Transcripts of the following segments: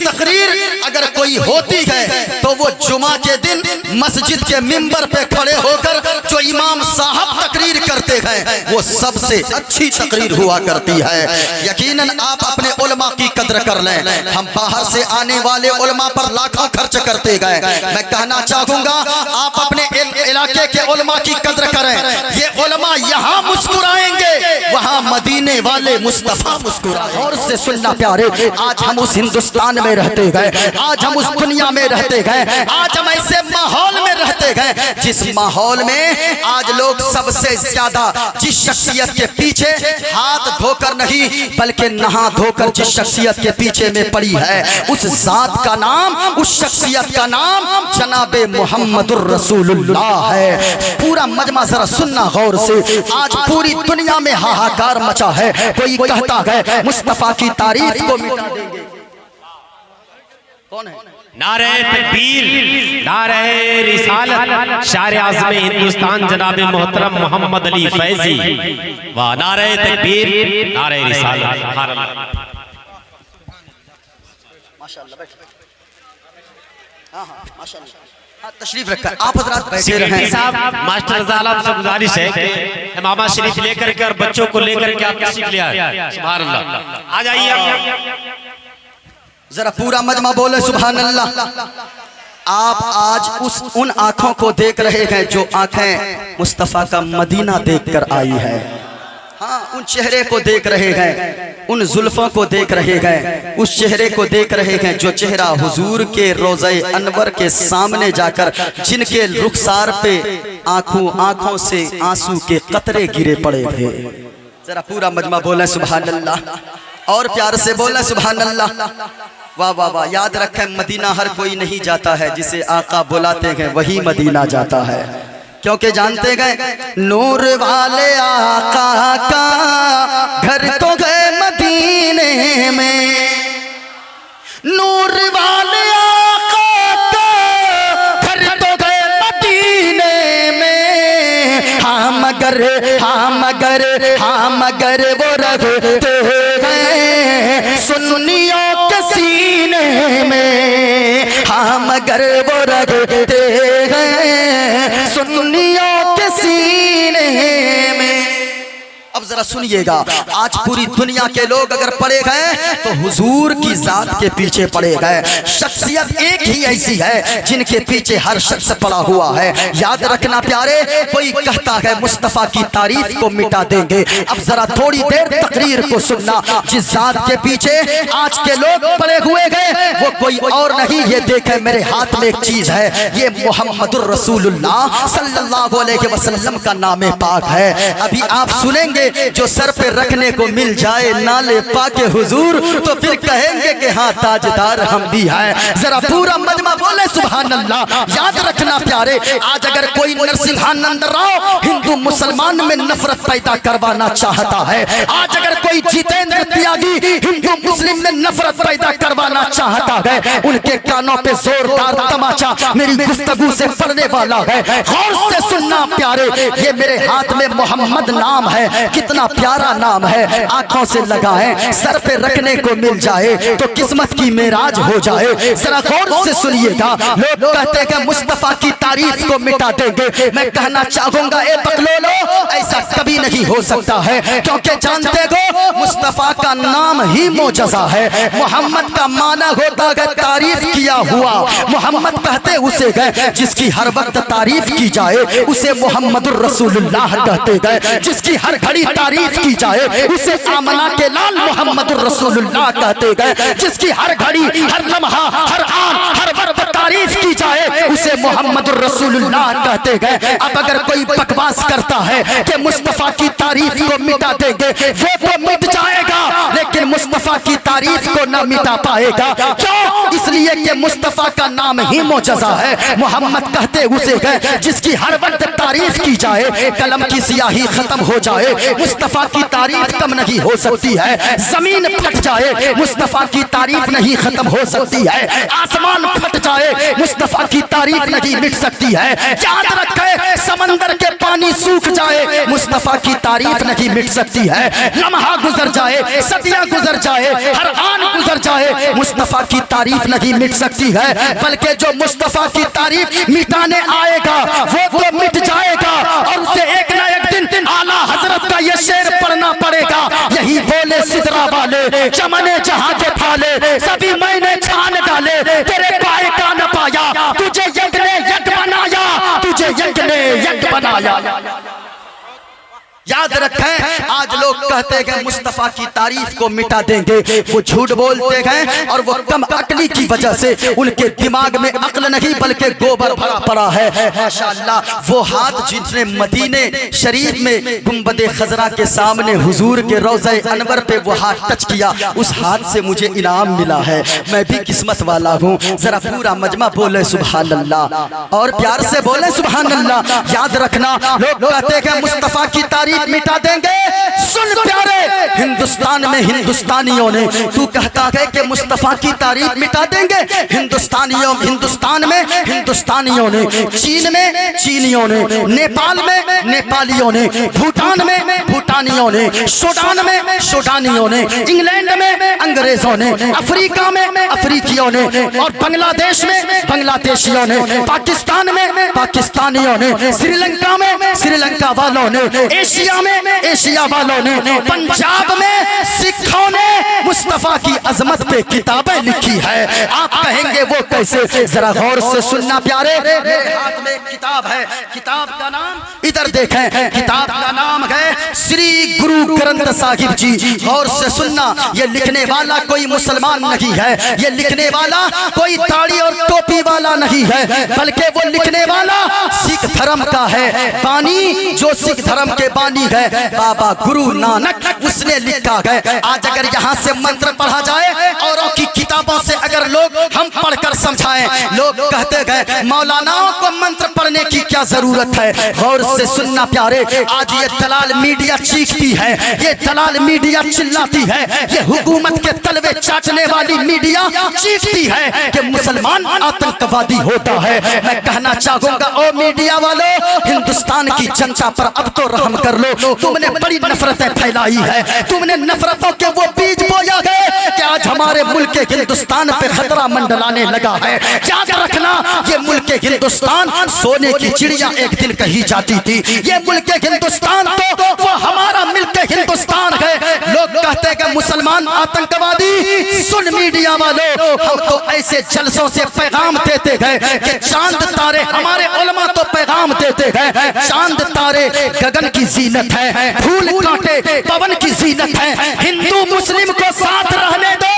तकरीर अगर कोई होती है तो वो जुमा के दिन मस्जिद के मिंबर पे खड़े होकर जो इमाम साहब तकरीर करते हैं वो सबसे अच्छी तकरीर हुआ करती है। यकीनन आप अपने उलमा की कद्र कर लें। हम बाहर से आने वाले उलमा पर लाखों खर्च करते गए। मैं कहना चाहूंगा आप अपने इलाके के उलमा की कद्र करें। ये उलमा यहाँ मुस्कुराएंगे, वहाँ मदीने वाले मुस्तफा मुस्कुराएंगे। और से सुनना प्यारे, आज हम उस हिंदुस्तान में रहते गए, आज हम उस दुनिया में रहते गए, आज हम ऐसे माहौल में रहते गए जिस माहौल में आज लोग सबसे ज्यादा जिस शख्सियत के पीछे हाथ धोकर नहीं बल्कि नहा धोकर जिस शख्सियत के पीछे में पड़ी है उस जात का नाम, उस शख्सियत का नाम जनाबे मुहम्मदुर रसूलुल्लाह है। पूरा मजमा जरा सुनना गौर से। आज पूरी दुनिया में हाहाकार मचा है। कोई कहता है मुस्तफा की तारीफ को मिटा देंगे। कौन है? नारे तकबीर, नारे रिसालत, शारे आज़म हिंदुस्तान जनाबे मोहतरम मोहम्मद अली फैजी। वाह, नारे तकबीर, नारे रिसालत। माशाअल्लाह, माशाअल्लाह, तशरीफ रखा। आप हजरात बैठे रहें। साहब मास्टर आलम से गुजारिश है कि इमामा शरीफ लेकर के और बच्चों को लेकर के आप तशरीफ ले आए। सुभान अल्लाह, आ जाइए। जरा पूरा मजमा बोले सुभान अल्लाह। आप आज उन आंखों को देख रहे हैं जो आंखें मुस्तफ़ा का मदीना देखकर आई है। हाँ, उन चेहरे को देख रहे हैं, उन जुल्फों को देख रहे हैं, उस चेहरे को देख रहे हैं जो चेहरा हुजूर के रोज़े अनवर के सामने जाकर जिनके रुखसार पे आंखों से आंसू के कतरे गिरे पड़े थे। जरा पूरा मजमा बोले सुभान अल्लाह और प्यार से बोले सुभान अल्लाह। वाह वाह वाह। याद रखें, मदीना हर कोई नहीं जाता है, जिसे आका बुलाते हैं वही मदीना जाता है। क्योंकि जानते गए नूर वाले आका का घर तो गए मदीने में, नूर वाले आका का घर तो गए मदीने में। हाँ मगर वो रखते हैं सुन्नियों के सीने में। हाँ मगर वो रखते हैं सुन्नियों के सीने में। अब जरा सुनिएगा, आज पूरी दुनिया के लोग अगर पड़े गए तो हुजूर की जात के पीछे पड़े गए। शख्सियत एक ही ऐसी है जिनके पीछे हर शख्स पड़ा हुआ है। याद रखना प्यारे, कोई कहता है मुस्तफा की तारीफ को मिटा देंगे। अब जरा थोड़ी देर तकरीर को सुनना। जिस जात के पीछे आज के लोग पड़े हुए गए वो कोई और नहीं, ये देखे मेरे हाथ में एक चीज है, ये मुहम्मदुर रसूलुल्लाह सल्लल्लाहु अलैहि वसल्लम का नाम पाक है। अभी आप सुनेंगे जो सर पे रखने को मिल जाए नाले पाके हुजूर तो फिर कहेंगे कि हाँ ताजदार हम भी हैं। जरा पूरा मजमा बोले सुभान अल्लाह। याद रखना प्यारे, आज अगर कोई नरसिंहानंद राव हिंदू मुसलमान में नफरत पैदा करवाना चाहता है, आज अगर कोई जितेंद्र त्यागी हिंदू मुस्लिम में नफरत पैदा करवाना चाहता है, उनके कानों पे जोरदार तमाचा मेरी गुफ्तगू से पड़ने वाला है। गौर से सुनना प्यारे, ये मेरे हाथ में मोहम्मद नाम है, कितना प्यारा नाम है। आंखों से लगाए, सर पे रखने को मिल जाए तो किस्मत की मेराज हो जाए। जरा गौर से सुनिएगा। लोग कहते हैं मुस्तफा की तारीफ को मिटा देंगे। मैं कहना चाहूंगा ए बकलोलो, ऐसा कभी नहीं हो सकता है। क्योंकि जानते हो मुस्तफा का नाम ही मोजज़ा है। मोहम्मद का माना होता है तारीफ किया हुआ। मोहम्मद कहते उसे गए जिसकी हर वक्त तारीफ की जाए उसे मोहम्मदुर रसूलुल्लाह कहते गए। जिसकी हर घड़ी तारीफ की जाए उसे आमना के लाल मोहम्मदुर रसूलुल्लाह कहते गए। जिसकी हर घड़ी, हर लम्हा, हर आन, हर वक्त तारीफ की जाए उसे मोहम्मदुर रसूलुल्लाह कहते गए। अब अगर कोई बकवास करता है कि मुस्तफा की तारीफ को मिटा देंगे, वो तो मिट जाएगा, लेकिन मुस्तफा की तारीफ को ना मिटा पाएगा। क्यों? इसलिए कि मुस्तफा का नाम ही मोजज़ा है। मोहम्मद कहते उसे है जिसकी हर वक्त तारीफ की जाए, कलम की सियाही खत्म हो जाए, मुस्तफा की तारीफ कम नहीं हो सकती है। जमीन फट जाए, मुस्तफा की तारीफ नहीं खत्म हो सकती है। आसमान फट जाए, मुस्तफा की तारीफ नहीं मिट सकती है। याद रखे, समंदर के पानी सूख जाए, मुस्तफा की तारीफ नहीं मिट सकती है। लम्हा गुजर जाए, सदियां गुजर जाए, हर आन गुजर जाए, मुस्तफा की तारीफ नहीं मिट सकती है। बल्कि जो मुस्तफा की तारीफ मिटाने आएगा वो तो मिट जाएगा, और उसे एक ना एक दिन आला हजरत का ये शेर पढ़ना पड़ेगा। यही बोले सिदरा वाले, चमने जहां के फाले, सभी मैंने छान डाले, तेरे पाए का न पाया, तुझे यज्ञ ने यज्ञ बनाया, तुझे यज्ञ ने यज्ञ बनाया। याद रखें, आज लोग कहते हैं मुस्तफा की तारीफ को मिटा देंगे, वो झूठ बोलते हैं, और वो कम अक्ली की वजह से उनके दिमाग में अक्ल नहीं बल्कि गोबर भरा पड़ा है। माशाअल्लाह, वो हाथ जिसने मदीने शरीफ में गुंबदे खजरा के सामने हुजूर के रोज़े अनवर पे वो हाथ टच किया, उस हाथ से मुझे इनाम मिला है। मैं भी किस्मत वाला हूँ। जरा पूरा मजमा बोले सुभान अल्लाह, और प्यार से बोले सुभान अल्लाह। याद रखना, लोग कहते हैं मुस्तफा की तारीफ मिटा देंगे। सुन प्यारे, हिंदुस्तान में हिंदुस्तानियों ने, तू कहता है कि मुस्तफा की तारीफ मिटा देंगे, हिंदुस्तान में हिंदुस्तानियों ने, चीन में चीनियों ने, नेपाल में नेपालियों ने, भूटान में भूटानियों ने, सूडान में सूडानियों ने, इंग्लैंड में अंग्रेजों ने, अफ्रीका में अफ्रीकियों ने, और बांग्लादेश में बांग्लादेशियों ने, पाकिस्तान में पाकिस्तानियों ने, श्रीलंका में श्रीलंका वालों ने, एशिया में एशिया वालों ने, पंजाब में सिखों ने मुस्तफा की अजमत पे किताबें लिखी है। आप कहेंगे वो कैसे? जरा गौर से सुनना प्यारे, मेरे हाथ में एक किताब है, किताब का नाम इधर देखें, किताब का नाम है श्री गुरु ग्रंथ साहिब जी। गौर से सुनना, ये लिखने वाला कोई मुसलमान नहीं है, ये लिखने वाला कोई दाढ़ी और टोपी वाला नहीं है, बल्कि वो लिखने वाला सिख धर्म का है। बानी जो सिख धर्म के बानी है बाबा गुरु नानक, उसने लिखा है। आज अगर यहाँ से मंत्र पढ़ा जाए, औरों की किताबों से अगर लोग हम पढ़कर समझाएं, लोग कहते हैं मौलानाओं को मंत्र पढ़ने की क्या जरूरत है। गौर से सुनना प्यारे, आज ये दलाल मीडिया चीखती है, ये दलाल मीडिया चिल्लाती है, ये हुकूमत के तलवे चाटने वाली मीडिया चीखती है कि मुसलमान आतंकवादी होता है। मैं कहना चाहूंगा, ओ मीडिया वालों, हिंदुस्तान की जनता पर अब तो रहम कर लो। तुमने बड़ी नफरतें फैलाई है, तुमने नफरतों के वो बीज बोया है कि आज हमारे मुल्क हिंदुस्तान पे खतरा मंडलाने लगा है। याद रखना, ये मुल्क हिंदुस्तान सोने की चिड़िया एक दिन कही जाती थी, ये मुल्क हिंदुस्तान तो वो हमारा मिल्क हिंदुस्तान है। लोग कहते हैं कि मुसलमान आतंकवादी। सुन मीडिया वालों, हम तो ऐसे जलसों से पैगाम देते हैं कि चांद तारे, हमारे उलमा तो पैगाम देते हैं, चांद तारे गगन की जीनत है, फूल कांटे पवन की जीनत है, हिंदू मुस्लिम को साथ रहने दो,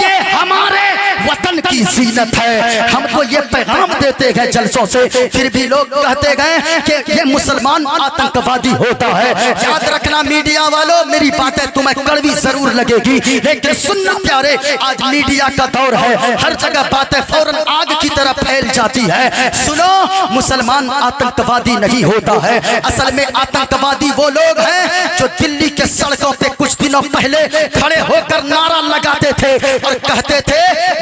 ये हमारे वतन की जीनत है। हमको ये पैगाम देते हैं जलसों से, फिर भी लोग कहते हैं कि ये मुसलमान आतंकवादी होता है। याद रखना मीडिया वालों, मेरी बातें तुम्हें कड़वी जरूर लगेगी, लेकिन सुनना प्यारे, आज मीडिया का दौर है, हर जगह बातें फौरन आग की तरह फैल जाती है। सुनो, मुसलमान आतंकवादी नहीं होता है। असल में आतंकवादी वो लोग हैं जो दिल्ली के सड़कों पे कुछ दिनों पहले खड़े होकर नारा लगाते थे और कहते थे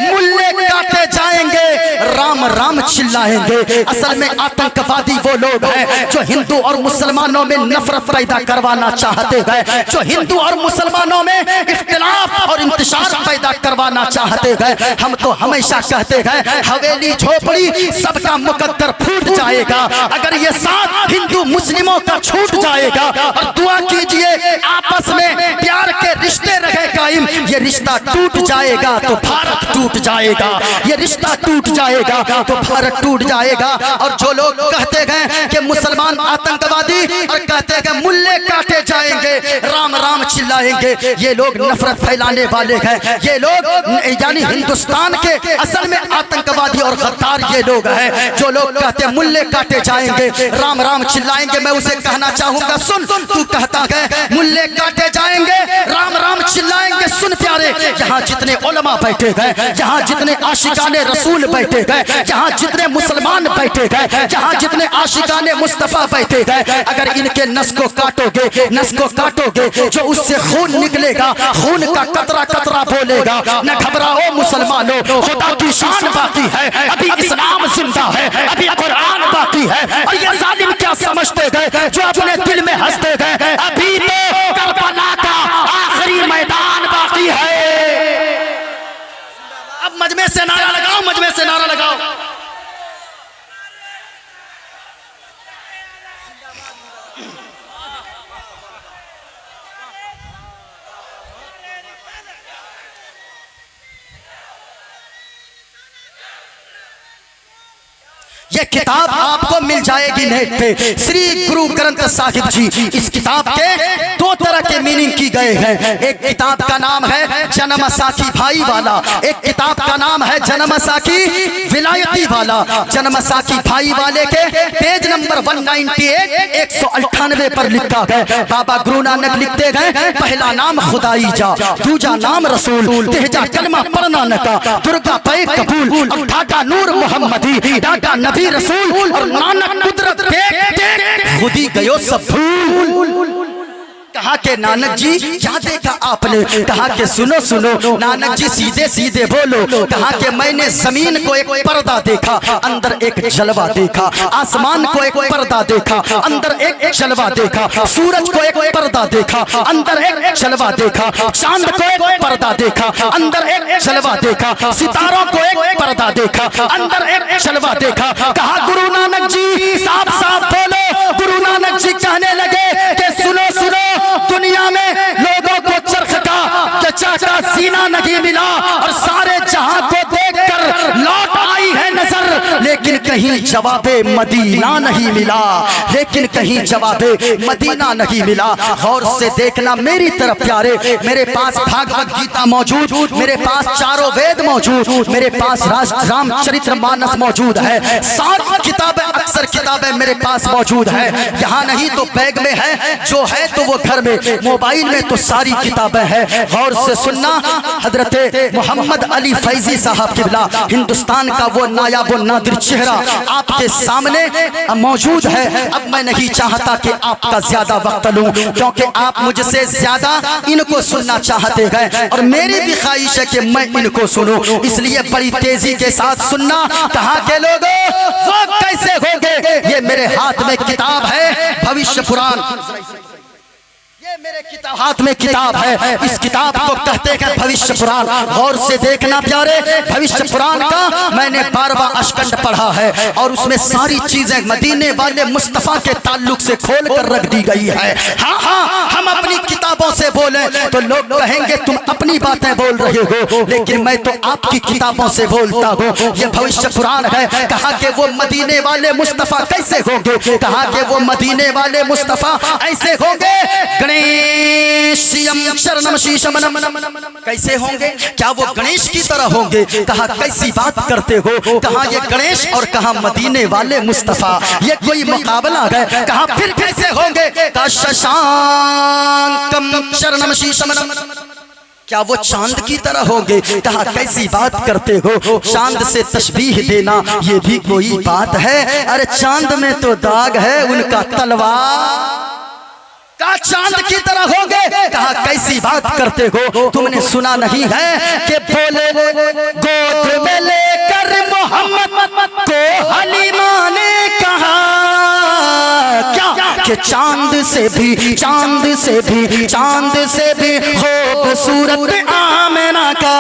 मुल्ले काटे जाएंगे, राम राम चिल्लाएंगे। असल में आतंकवादी वो लोग हैं जो हिंदू और मुसलमानों में नफरत पैदा करवाना चाहते हैं, जो हिंदू और मुसलमानों में इख्तिलाफ और इंतशार पैदा करवाना चाहते हैं। हम तो हमेशा कहते हैं हवेली झोपड़ी सबका मुकद्दर फूट जाएगा अगर ये साथ हिंदू मुस्लिमों का छूट जाएगा। और दुआ कीजिए आपस में प्यार के रिश्ते रहे कायम, ये रिश्ता टूट जाएगा तो भारत टूट जाएगा, ये रिश्ता टूट जाएगा तो भारत टूट जाएगा। और जो लोग कहते हैं कि मुसलमान आतंकवादी और कहते हैं मुल्ले काटे जाएंगे, राम राम चिल्लाएंगे, ये लोग नफरत फैलाने वाले हैं। ये लोग यानी हिंदुस्तान के असल में आतंकवादी और गद्दार ये लोग हैं। जो लोग कहते हैं मुल्ले काटे जाएंगे, राम राम चिल्लाएंगे, मैं उसे कहना चाहूंगा, सुन, तू कहता है मुल्ले काटे जाएंगे, राम राम चिल्लाएंगे, सुन प्यारे, जहां जितने उलमा बैठे गए, जहां जितने आशिकाने रसूल बैठे गए, जहां जितने मुसलमान बैठे गए, जहां जितने आशिकाने मुस्तफा बैठे गए, अगर इनके नस को काटोगे, जो उससे खून निकलेगा, खून का कतरा कतरा बोलेगा। न घबराओ मुसलमानों, खुदा की शान बाकी है, अभी इस्लाम जिंदा है, अभी कुरान बाकी है। और ये जालिम क्या समझते गए जो अपने दिल में हंसते गए, अभी तो करबला का आखिरी मैदान बाकी है। अब मजमे से नारा लगाओ, मजमे से नारा लगाओ। ये किताब आपको मिल जाएगी नेट पे, श्री गुरु ग्रंथ साहिब जी। इस किताब के दो तरह के मीनिंग की गए हैं। एक किताब का नाम है जन्म साखी भाई वाला, एक किताब का नाम है जन्म साखी विलायती वाला। जन्म साखी भाई वाले के पेज नंबर 198 198 पर लिखा गया, बाबा गुरु नानक लिखते गए, पहला नाम खुदाई जा, दूजा नाम रसूल, तेजा कलमा पढ़ना नका, दुर्गा पे कबूल, और ढाका नूर मोहम्मदी, ढाका नबी रसूल, और नानक कुदरत देख खुदी गयो सब भूल। कहा के नानक जी क्या देखा आपने, कहा के सुनो सुनो नानक जी सीधे सीधे बोलो। कहा के मैंने जमीन को एक पर्दा देखा, अंदर एक जलवा देखा, आसमान को एक पर्दा देखा, अंदर एक जलवा देखा, सूरज को एक पर्दा देखा, अंदर एक जलवा देखा, चांद को एक पर्दा देखा, अंदर एक जलवा देखा, सितारों को एक पर्दा देखा, अंदर एक जलवा देखा। कहा गुरु नानक जी साफ साफ बोलो। गुरु नानक जी कहने लगे कि सुनो सुनो, दुनिया में लोगों को चरख का चाचा सीना नहीं मिला, और सारे जहां को देखकर लौट आई है नजर, लेकिन कहीं जवाबे मदीना नहीं मिला, लेकिन कहीं जवाबे मदीना नहीं मिला। गौर से देखना मेरी तरफ प्यारे, मेरे पास भागवत गीता मौजूद, मेरे पास चारों वेद मौजूद, मेरे पास रामचरित्र मानस मौजूद है, सारी किताबें, अक्सर किताबें मेरे पास मौजूद है। यहाँ नहीं तो बैग में है, जो है तो वो घर में, मोबाइल में तो सारी किताबें हैं। गौर से सुनना, हजरत मोहम्मद अली फैजी साहब किबला, हिंदुस्तान का वो नायाब नादिर चेहरा आपके सामने मौजूद है। अब मैं नहीं चाहता कि आपका ज्यादा वक्त लूं, क्योंकि आप मुझसे ज्यादा इनको सुनना चाहते हैं, और मेरी भी ख्वाहिश है कि मैं इनको सुनूं, इसलिए बड़ी तेजी के साथ सुनना। कहाँ के लोगों, वो कैसे होंगे? ये मेरे हाथ में किताब है भविष्य पुराण, मेरे हाथ में किताब है, इस किताब को कहते हैं भविष्य पुराण। गौर से देखना प्यारे, भविष्य पुराण का मैंने 12वां अष्टकंड पढ़ा है, और उसमें सारी चीजें मदीने वाले मुस्तफा के ताल्लुक से खोल कर रख दी गई है। हाँ हाँ, हम अपनी किताबों से बोले तो लोग कहेंगे तुम अपनी बातें बोल रहे हो, लेकिन मैं तो आपकी किताबों से बोलता हूँ। ये भविष्य पुराण है। कहा कि वो मदीने वाले मुस्तफा कैसे होंगे? कहा कि वो मदीने वाले मुस्तफा ऐसे होंगे, गणेशयम शरणम शीशमनम, कैसे होंगे? क्या वो गणेश की तरह होंगे? कहा कैसी बात करते हो? कहा ये गणेश और कहा मदीने वाले मुस्तफा, ये कोई मुकाबला है? कहा फिर कैसे होंगे? कहा शशांकम शरणम शीशमनम, क्या वो चांद की तरह होंगे? कहा कैसी बात करते हो? चांद से तशबीह देना ये भी कोई बात है? अरे चांद में तो दाग है उनका तलवार का, चांद की तरह होंगे। कहा कैसी बात करते हो? तुमने सुना नहीं है कि बोले गोद में लेकर मोहम्मद को हलीमा ने कहा क्या कि चांद से भी खूबसूरत आमिना का।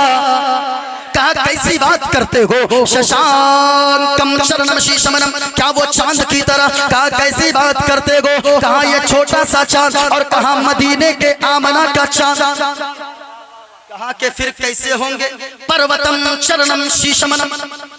कहा कैसी बात करते हो? शशांकम शरणम शीशमनम, क्या वो चांद की तरह? कहा कैसी बात करते हो? कहा ये छोटा सा चांद, और कहा मदीने के आमना का चांद। कहा के फिर कैसे होंगे? पर्वतम चरणम शीशमनम,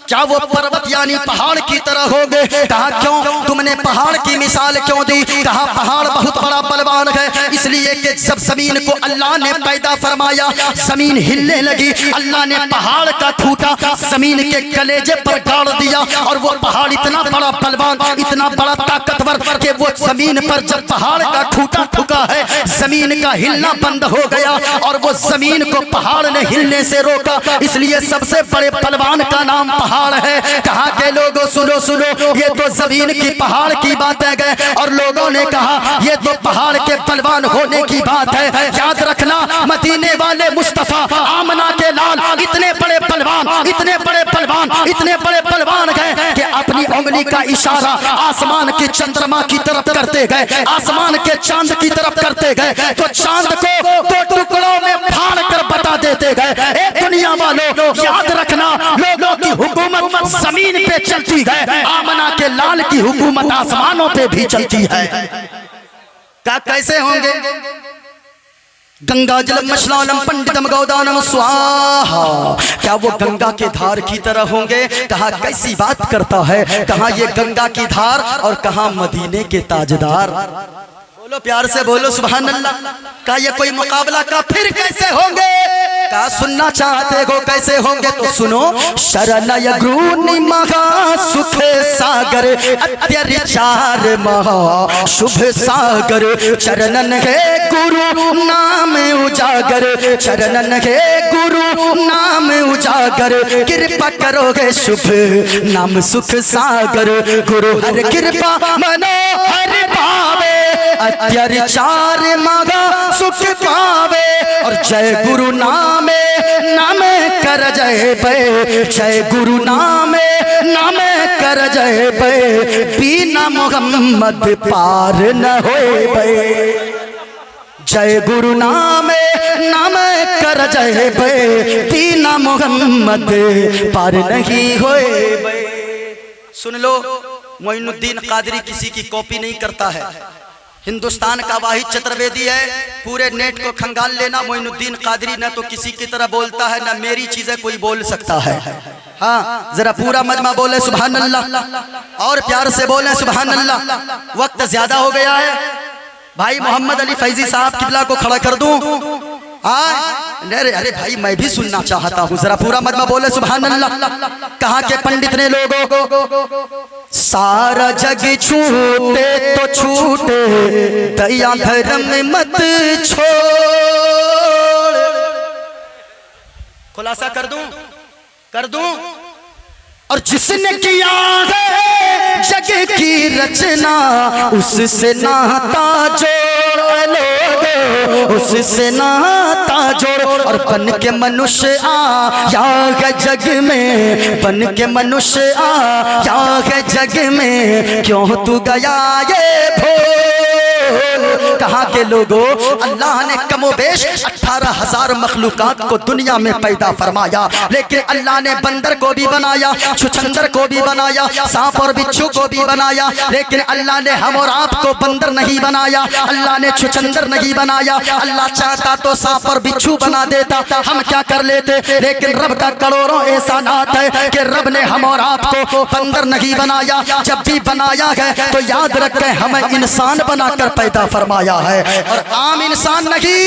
क्या वो पर्वत यानी पहाड़ की तरह होंगे? कहा क्यों तुमने पहाड़ की मिसाल क्यों दी? कहा पहाड़ बहुत बड़ा बलवान है, इसलिए कि जब जमीन को अल्लाह ने पैदा फरमाया, जमीन हिलने लगी, अल्लाह ने पहाड़ का ठूठा जमीन के कलेजे पर गाड़ दिया, और वो पहाड़ इतना बड़ा बलवान, इतना बड़ा ताकतवर कि वो जमीन पर जब पहाड़ का ठूठा ठुका है, जमीन का हिलना बंद हो गया, और वो जमीन को पहाड़ ने हिलने से रोका। इसलिए सबसे बड़े बलवान का नाम पहाड़ है। कहा के लोगों सुनो सुनो, ये तो जमीन की पहाड़ की बातें गए, और लोगों ने कहा ये तो पहाड़ के बलवान होने की बात है। याद रखना, मदीने वाले मुस्तफा आमना के लाल इतने बड़े बलवान, इतने बड़े बलवान, इतने बड़े बलवान गए कि अपनी उंगली का इशारा आसमान के चंद्रमा की तरफ करते गए, आसमान के चांद की तरफ करते गए, तो चांद को दो टुकड़ों में फाड़ कर बता देते गए, ए दुनिया वालों याद रखना, लोगों की हुकूमत जमीन पे चलती है, आमना के लाल की हुकूमत आसमानों पे भी चलती है। क्या कैसे होंगे? गंगा जलम मशलालम पंडितम गौदानम स्वाहा, क्या वो गंगा के धार की तरह होंगे? कहा कैसी बात करता है? कहा ये गंगा की धार और कहा मदीने के ताजदार। बोलो प्यार से बोलो सुभान अल्लाह। का ये कोई मुकाबला? का फिर कैसे होंगे? का सुनना चाहते हो कैसे होंगे? तो सुनो। शरणय गुरुनि महा सुख सागर, अत्यचार महा शुभ सागर, चरणन है गुरु नाम उजागर, चरणन है गुरु नाम उजागर, कृपा करोगे शुभ नाम सुख सागर, गुरु हर कृपा मनोहर पावे, अत्याचार मगा सुख पावे, और जय गुरु नामे नामे कर जय पे, जय गुरु नामे नामे कर जय पे, बिना मोहम्मद पार न होए बे, जय गुरु नामे नामे कर जय पे, बिना मोहम्मद पार नहीं होए बे। सुन लो, मोइनुद्दीन कादरी किसी की कॉपी नहीं करता है, हिंदुस्तान का वाहिद चतुर्वेदी है। पूरे नेट को खंगाल लेना, मोइनुद्दीन कादरी न तो किसी की तरह बोलता है, न मेरी चीजें कोई बोल सकता है। हाँ, जरा पूरा मजमा बोले सुभान अल्लाह, और प्यार से बोले सुभान अल्लाह। वक्त ज्यादा हो गया है, भाई मोहम्मद अली फैजी साहब किबला को खड़ा कर दूं? अरे अरे भाई मैं भी सुनना चाहता हूँ, जरा पूरा मजमा बोले सुभान अल्लाह। कहा के पंडित ने लोगों को सारा जग छूटे तो छूटे, दया धर्म मत छोड़। खुलासा कर दूं? और जिसने किया है जग की रचना, उससे नाता जोड़ लो, उससे नाता जोड़। और बन के मनुष्य आया है जग में, बन के मनुष्य आया है जग में, क्यों तू गया ये भूल। कहा के लोगों, अल्लाह ने कमोबेश 18,000 मखलूकात को दुनिया में पैदा फरमाया, लेकिन अल्लाह ने बंदर को भी बनाया, छुछंदर को भी बनाया, सांप और बिच्छू को भी बनाया, लेकिन अल्लाह ने हम और आपको बंदर नहीं बनाया, अल्लाह ने छुछंदर नहीं बनाया। अल्लाह चाहता तो सांप और बिच्छू बना देता, हम क्या कर लेते। लेकिन रब का करोड़ों एहसानात है कि रब ने हम और आपको बंदर नहीं बनाया। जब भी बनाया है तो याद रखें हमें इंसान बनाकर पैदा फरमाया है, और आम इंसान नहीं,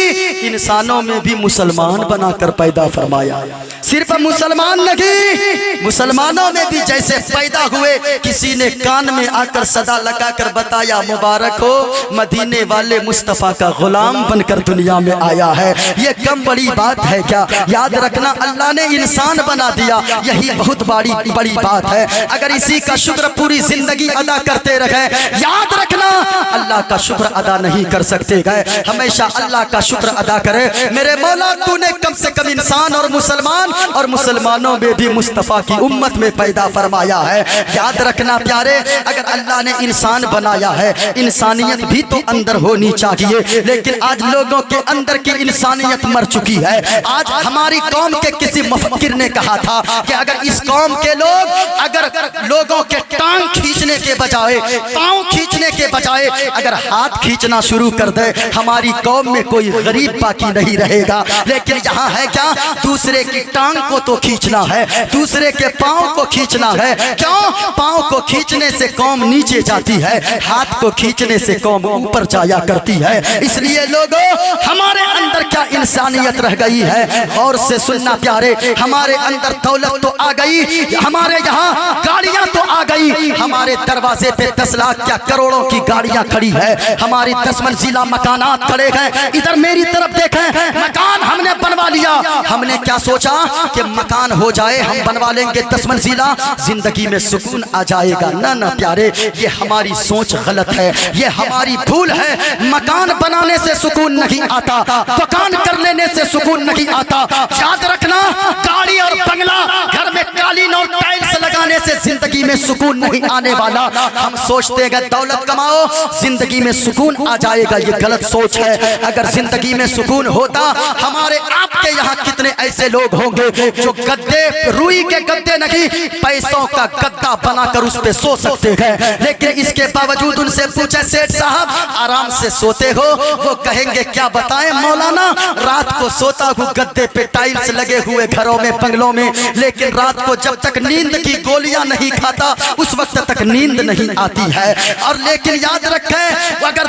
इंसानों में भी मुसलमान बनाकर पैदा फरमाया। सिर्फ मुसलमान नहीं, मुसलमानों में भी जैसे पैदा हुए, किसी ने कान में आकर सदा लगाकर बताया, मुबारक हो मदीने वाले मुस्तफा का गुलाम बनकर दुनिया में आया है। ये कम बड़ी बात है क्या? याद रखना, अल्लाह ने इंसान बना दिया, यही बहुत बड़ी बात है। अगर इसी का शुक्र पूरी जिंदगी अदा करते रहे, याद रखना अल्लाह का शुक्र अदा नहीं कर सकते गए। हमेशा अल्लाह का शुक्र अदा करे। मेरे मौला, तूने कम से कम इंसान और मुसलमान और मुसलमानों में भी मुस्तफा की उम्मत में पैदा फरमाया है। याद रखना प्यारे, अगर अल्लाह ने इंसान बनाया है, इंसानियत भी तो अंदर होनी चाहिए, लेकिन आज लोगों के अंदर की इंसानियत मर चुकी है। आज हमारी कौम के किसी मुफक्किर ने कहा था कि अगर इस कौम के लोग अगर लोगों के टांग खींचने खींचने के बजाय, पाँव खींचने के बजाय अगर हाथ खींचना शुरू कर दे, हमारी कौम में कोई गरीब बाकी नहीं रहेगा। लेकिन यहाँ है क्या, दूसरे की टांग को तो खींचना है, दूसरे के पाँव को खींचना है। क्यों? पाँव को खींचने से कौम नीचे जाती है, हाथ को खींचने से कौम ऊपर जाया करती है। इसलिए लोगों, हमारे अंदर क्या इंसानियत रह गई है, और से सुनना प्यारे, हमारे अंदर दौलत तो आ गई, हमारे यहाँ गाड़ियां तो आ गई, हमारे दरवाजे पे 10 लाख क्या करोड़ों की गाड़ियां खड़ी है, हमारी 10 मंजिला मकानात खड़े हैं। इधर मेरी तरफ देखें, मकान हमने बनवा लिया। हमने क्या सोचा कि मकान हो जाए, हम बनवा लेंगे 10 मंजिला, जिंदगी में सुकून आ जाएगा। ना ना प्यारे, ये हमारी सोच गलत है, ये हमारी भूल है। मकान बनाने से सुकून नहीं आता, दुकान कर लेने से सुकून नहीं आता। याद रखना, गाड़ी और बंगला, घर में कालीन और टाइल्स लगाने से जिंदगी में सुकून नहीं आने वाला। हम सोचते हैं दौलत कमाओ जिंदगी में सुकून आ जाएगा, ये गलत सोच है। अगर जिंदगी में सुकून होता, हमारे आपके यहाँ कितने ऐसे लोग होंगे जो गद्दे, रुई के गद्दे नहीं, पैसों का गद्दा बनाकर उस पे सो सकते हैं। लेकिन इसके बावजूद उनसे पूछे, सेठ साहब आराम से सोते हो? वो कहेंगे क्या बताएं मौलाना, रात को सोता हूँ गद्दे पे, टाइल्स लगे हुए घरों में, बंगलों में, लेकिन रात को जब तक नींद की गोलियां नहीं खाता उस वक्त तक नींद नहीं आती है। और लेकिन याद रखें, अगर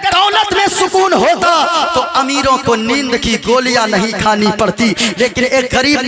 दौलत में सुकून होता तो अमीरों को नींद की गोलियां नहीं खानी पड़ती। लेकिन एक गरीब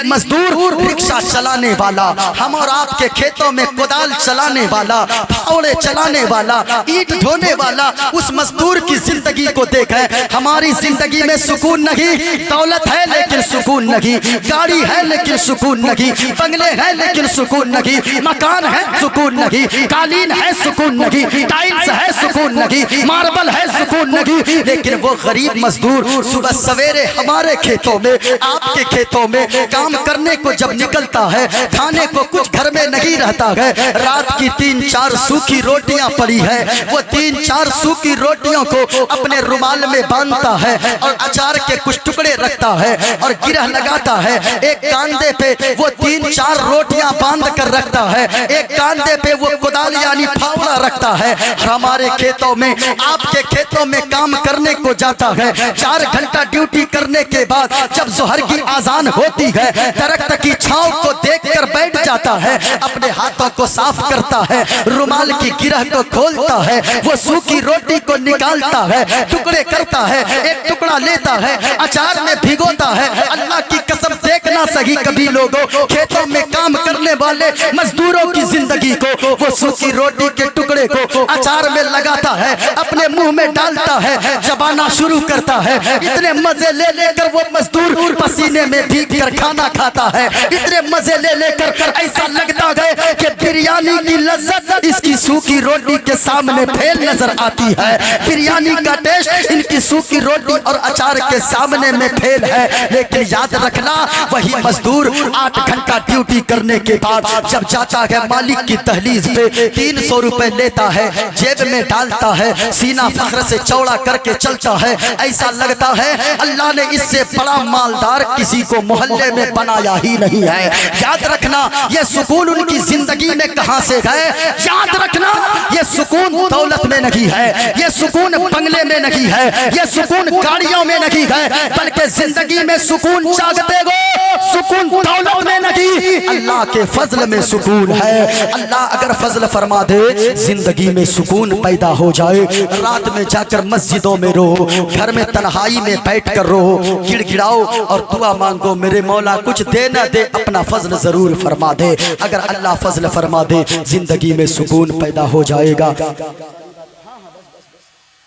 मजदूर रिक्शा चलाने वाला, हम और आपके खेतों में कुदाल चलाने वाला, फावड़े चलाने वाला, ईंट ढोने वाला, उस मजदूर की जिंदगी को देखें। हमारी जिंदगी में सुकून नहीं, दौलत है लेकिन सुकून नहीं, गाड़ी है लेकिन सुकून नहीं, बंगले हैं लेकिन सुकून नहीं, मकान है सुकून नहीं, कालीन है सुकून नहीं, टाइल्स है सुकून नहीं, मार्बल है सुकून नहीं। लेकिन वो गरीब मजदूर सुबह सवेरे हमारे खेतों में, आपके खेतों में काम करने को जब निकलता है, खाने को कुछ घर में नहीं रहता है, रात की 3-4 सूखी रोटियां पड़ी है, वो 3-4 सूखी रोटियों को अपने रुमाल में बांधता है और अचार के कुछ टुकड़े रखता है और गिरह लगाता है। एक कांधे पे वो 3-4 रोटियां बांध कर रखता है, एक कांधे पे वो कुदाल यानी फावड़ा रखता है। हमारे खेतों में, आपके खेतों में काम करने को जाता है, 4 घंटा ड्यूटी करने के बाद जब जोहर की आजान होती है, दरख्त की छांव को देखकर बैठ जाता है, अपने हाथों को साफ करता है, रुमाल की गिरह को खोलता है, वो सूखी रोटी को निकालता है, टुकड़े करता है, एक टुकड़ा लेता है, अचार में भिगोता है। अल्लाह की कसम देखना सही, कभी लोगों खेतों में काम करने वाले मजदूरों की जिंदगी को वो सूखी रोटी के टुकड़े को अचार में लगाता है, अपने मुंह में डालता है, चबाना शुरू करता है। इतने मजे ले लेकर वो मजदूर पसीने में भीग कर खाना खाता है, इतने मजे ले लेकर ऐसा लगता है कि बिरयानी की लज्जत इसकी सूखी रोटी के सामने फेल नजर आती है, बिरयानी का टेस्ट इनकी सूखी रोटी और अचार के सामने में फेल है। लेकिन याद रखना, वही मजदूर 8 घंटा ड्यूटी करने के बाद जब जाता है मालिक की दहलीज पे, 300 रुपए लेता है, जेब में डालता है, सीना फख्र से चौड़ा करके चलता है। ऐसा लगता है अल्लाह ने इससे बड़ा मालदार किसी को मोहल्ले में बनाया ही नहीं है। याद रखना, ये सुकून उनकी जिंदगी में कहां से है। याद रखना, ये सुकून दौलत में नहीं है, ये सुकून बंगले में नहीं है, ये सुकून गाड़ियों में नहीं है, बल्कि जिंदगी में सुकून चाहते हो, सुकून दौलत में नहीं, अल्लाह के फजल में सुकून है। अल्लाह अगर फजल फरमा दे, जिंदगी में सुकून पैदा हो जाए। रात में जाकर मस्जिदों में रो, घर में तन्हाई में बैठ कर रो, गिड़गिड़ाओ और दुआ मांगो, मेरे मौला कुछ दे ना दे, अपना फजल जरूर फरमा दे। अगर अल्लाह फजल फरमा दे, जिंदगी में सुकून पैदा हो जाएगा।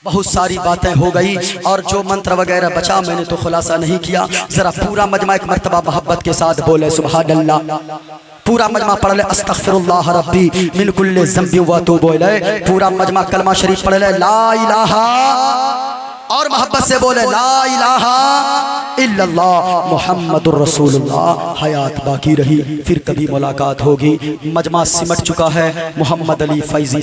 बहुत सारी बातें हो गई और जो मंत्र वगैरह बचा मैंने तो खुलासा नहीं किया। जरा पूरा मजमा एक मर्तबा मोहब्बत के साथ बोले सुभान अल्लाह। पूरा मजमा पढ़ ले अस्तगफिरुल्लाह रब्बी मिन कुल्लि ज़ंबि व अतूबु इलैह। पूरा मजमा कलमा शरीफ पढ़ ले ला इलाहा, और मोहब्बत से बोले ला इलाहा इल्लल्लाह मुहम्मदुर रसूलुल्लाह। हयात बाकी रही, फिर कभी मुलाकात होगी। मजमा सिमट चुका है। मोहम्मद अली फैजी।